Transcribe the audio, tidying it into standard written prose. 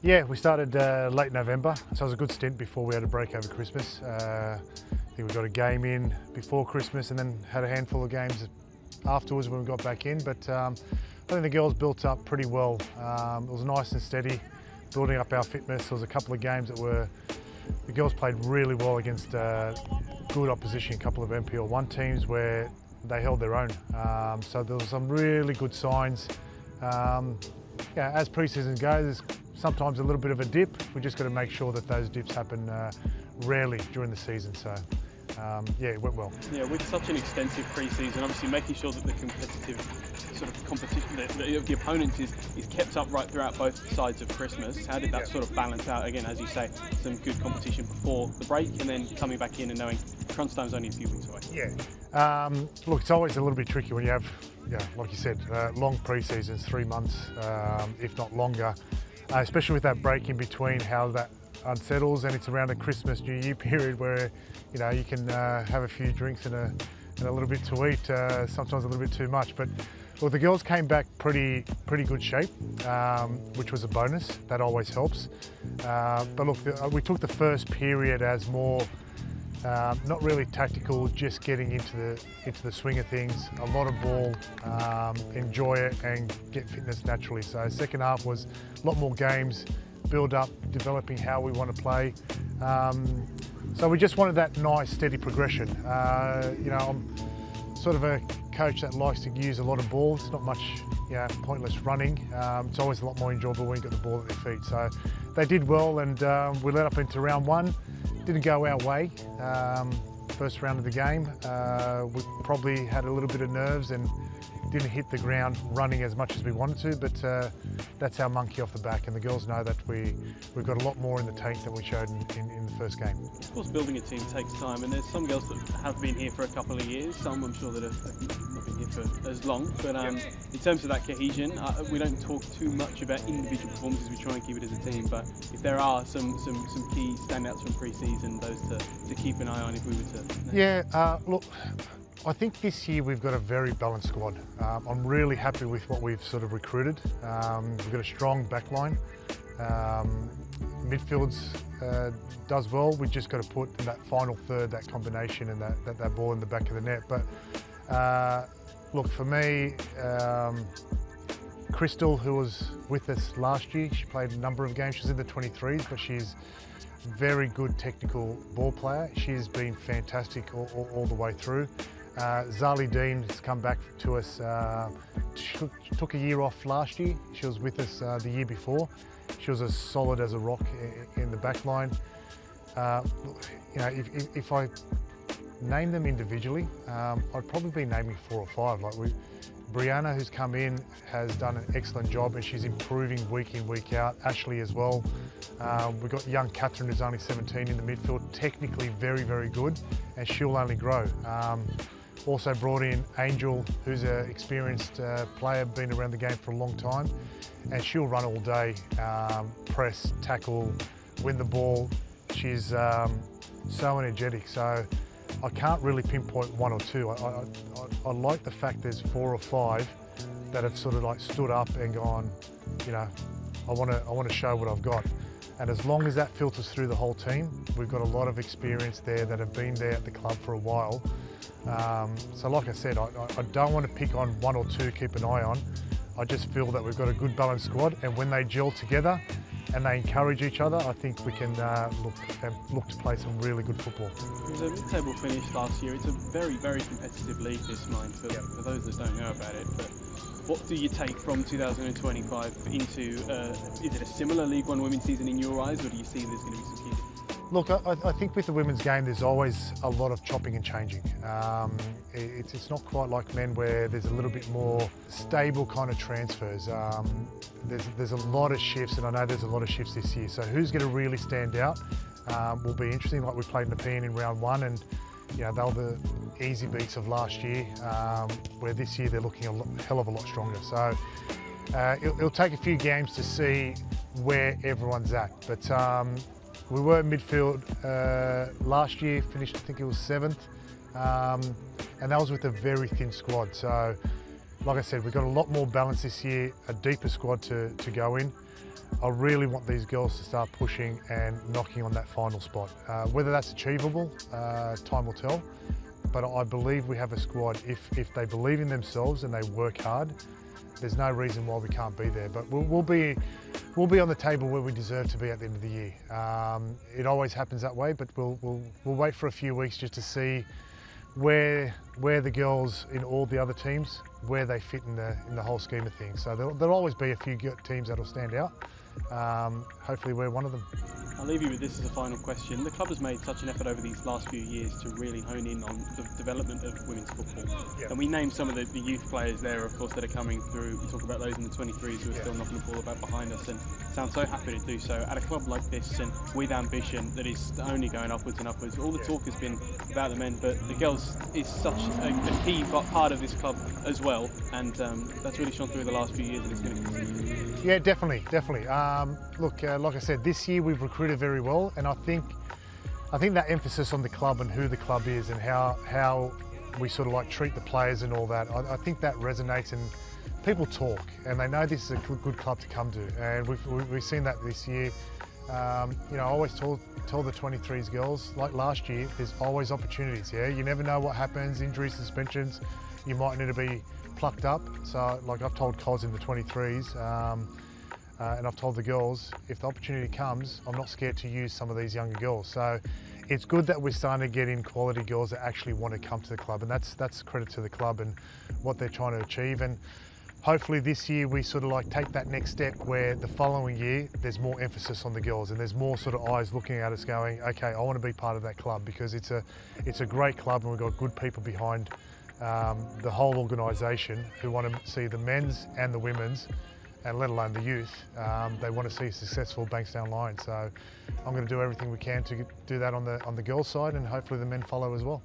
Yeah, we started late November, so it was a good stint before we had a break over Christmas. I think we got a game in before Christmas and then had a handful of games afterwards when we got back in. But I think the girls built up pretty well. It was nice and steady, building up our fitness. There was a couple of games that the girls played really well against good opposition, a couple of NPL1 teams where they held their own. So there was some really good signs. Yeah, as pre-season goes, there's sometimes a little bit of a dip. We just got to make sure that those dips happen rarely during the season. So yeah, it went well. Yeah, with such an extensive pre-season, obviously making sure that the competitive sort of competition of the opponents is kept up right throughout both sides of Christmas. How did that sort of balance out? Again, as you say, some good competition before the break and then coming back in and knowing crunch time's only a few weeks away. Yeah. Look, it's always a little bit tricky when you have, like you said, long pre-seasons, 3 months, if not longer, especially with that break in between, how that unsettles, and it's around the Christmas, New Year period where, you can have a few drinks and a little bit to eat, sometimes a little bit too much. But look, the girls came back pretty good shape, which was a bonus. That always helps. But look, we took the first period as more not really tactical, just getting into the swing of things. A lot of ball, enjoy it and get fitness naturally. So second half was a lot more games, build up, developing how we want to play. So we just wanted that nice steady progression. I'm sort of a coach that likes to use a lot of balls. It's not much pointless running. It's always a lot more enjoyable when you got the ball at their feet. So they did well, and we led up into round one. Didn't go our way. First round of the game, we probably had a little bit of nerves and didn't hit the ground running as much as we wanted to, but that's our monkey off the back, and the girls know that we've got a lot more in the tank than we showed in the first game. Of course, building a team takes time, and there's some girls that have been here for a couple of years, some I'm sure that have not been here for as long, but in terms of that cohesion, we don't talk too much about individual performances, we try and keep it as a team, but if there are some key standouts from pre-season, those to keep an eye on if we were to... Yeah, look, I think this year we've got a very balanced squad. I'm really happy with what we've sort of recruited. We've got a strong backline. Midfields does well. We've just got to put in that final third, that combination and that ball in the back of the net. But look, for me, Crystal, who was with us last year, she played a number of games. She's in the 23s, but she's very good technical ball player. She's been fantastic all the way through. Zali Dean has come back to us. She took a year off last year. She was with us the year before. She was as solid as a rock in the back line. If I name them individually, I'd probably be naming 4 or 5. Brianna, who's come in, has done an excellent job, and she's improving week in, week out. Ashley as well. We've got young Catherine, who's only 17 in the midfield, technically very, very good, and she'll only grow. Also brought in Angel, who's an experienced player, been around the game for a long time, and she'll run all day, press, tackle, win the ball. She's so energetic, so I can't really pinpoint 1 or 2. I like the fact there's 4 or 5 that have sort of like stood up and gone, I want to show what I've got. And as long as that filters through the whole team, we've got a lot of experience there that have been there at the club for a while. So like I said, I don't want to pick on 1 or 2, keep an eye on. I just feel that we've got a good balanced squad, and when they gel together and they encourage each other, I think we can look to play some really good football. It was a mid-table finish last year. It's a very, very competitive league, this mine, for those that don't know about it. But what do you take from 2025 into, is it a similar League One women's season in your eyes, or do you see there's going to be some key? Look, I think with the women's game, there's always a lot of chopping and changing. It's not quite like men where there's a little bit more stable kind of transfers. There's a lot of shifts, and I know there's a lot of shifts this year. So who's going to really stand out will be interesting. Like we played Nepean in round 1, and they were the easy beats of last year, where this year they're looking a hell of a lot stronger. So it'll take a few games to see where everyone's at. But we were in midfield last year, finished I think it was 7th, and that was with a very thin squad. So like I said, we've got a lot more balance this year, a deeper squad to go in. I really want these girls to start pushing and knocking on that final spot. Whether that's achievable, time will tell. But I believe we have a squad, if they believe in themselves and they work hard, there's no reason why we can't be there. But we'll be on the table where we deserve to be at the end of the year. It always happens that way, but we'll wait for a few weeks just to see where the girls in all the other teams, where they fit in the whole scheme of things. So there'll always be a few teams that'll stand out. Hopefully we're one of them. I'll leave you with this as a final question. The club has made such an effort over these last few years to really hone in on the development of women's football. Yeah. And we named some of the youth players there, of course, that are coming through. We talk about those in the 23s who are still knocking the ball about behind us, and sound so happy to do so at a club like this and with ambition that is only going upwards and upwards. All the talk has been about the men, but the girls is such a key part of this club as well, and that's really shone through the last few years, and it's going to continue. Yeah, definitely. Look, like I said, this year we've recruited very well, and I think that emphasis on the club and who the club is and how we sort of like treat the players and all that, I think that resonates, and people talk and they know this is a good club to come to, and we've seen that this year. You know, I always tell the 23s girls, like last year, there's always opportunities. Yeah, you never know what happens, injuries, suspensions, you might need to be plucked up. So like I've told Cos in the 23s, and I've told the girls, if the opportunity comes, I'm not scared to use some of these younger girls. So it's good that we're starting to get in quality girls that actually want to come to the club, and that's credit to the club and what they're trying to achieve. And hopefully this year we sort of like take that next step where the following year there's more emphasis on the girls and there's more sort of eyes looking at us going, okay, I want to be part of that club, because it's a great club and we've got good people behind the whole organisation who want to see the men's and the women's, and let alone the youth. They want to see a successful Bankstown Lions. So I'm going to do everything we can to do that on the girls' side, and hopefully the men follow as well.